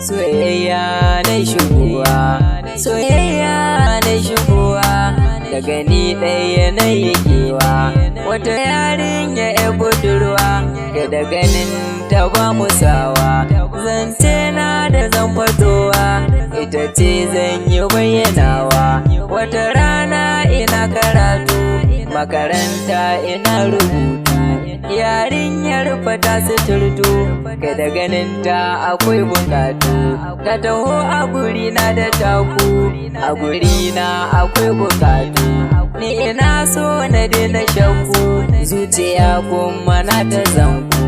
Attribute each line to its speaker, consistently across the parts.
Speaker 1: soyayya na shigowa, soyayya na shigowa, daga ni ɗaya na yi kewa, wata yarinya ya budurwa, da ganin ta ba musawa, zance na da zan fatowa, ita ce zan yi bayyanawa. Wata rana ina karatu, makaranta ina rubutu, yarinyar fata suturtu, da ganin ta akwai bukatu, ta taho a guri na da taku, a guri na akwai bukatu, ni ina so na daina shakku, zuciya kuma na ta zanku,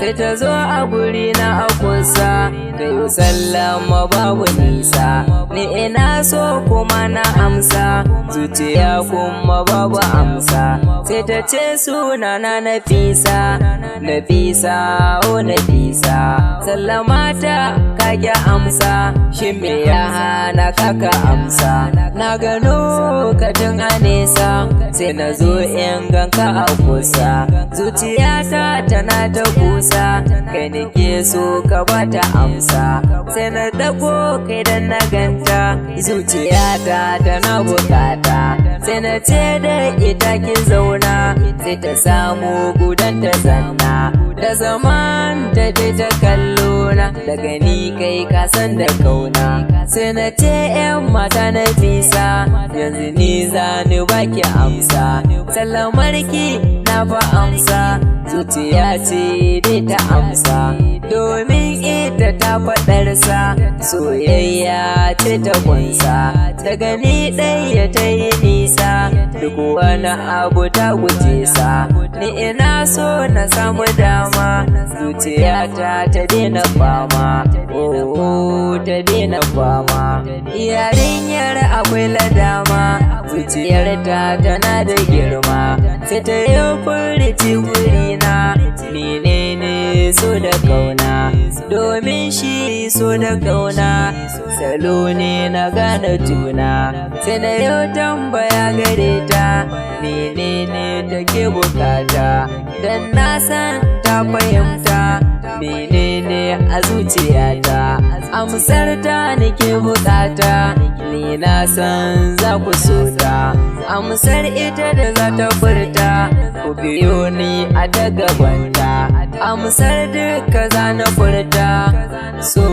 Speaker 1: sai ta zo a guri na a kusa, ta yi sallama babu nisa, ni ina so kuma na amsa, zuciya kuma babu amsa, sai ta ce suna na Nafisa, Nafisa o Nafisa, sallama ta kage amsa, shi me ya hana kaka amsa, na gano ka tun a nesa, sai na zo in ganka a kusa, zuciyata tana ta kusa, kai nake so ka bata amsa, sai na dago kai dan na ganta, zuciyata tana bukata, sai na ce da ita ki zauna, sai ta samu gudan ta zanna, da zaman ta je ta kallo na, daga ni kai ka san da kauna, sai na ce yan mata Nafisa, yanzu ni za ni baki amsa, sallamarki na fa amsa, zuciya ce dai ta amsa, domin ita ta faɗarsa, soyayya ce ta kunsa, daga ni ɗaya ta yi nisa, duk wani abu ta guje sa, ni ina so na samu dama, zuciyata ta daina fama, oh ta daina fama, yarinyar akwai ladama, zuciyarta tana da girma, sai ta yi furici wurina, menene so da kauna, domin shi so da kauna, salo ne na gane juna, sai na yau tambaya gare ta, menene take bukata, dan na san ta fahimta, menene a zuciyata, amsar ta nake bukata, ni na san za ku so ta, amsar ita da za ta furta, ku biyo ni a ta gabanta, amsar duka za na furta, so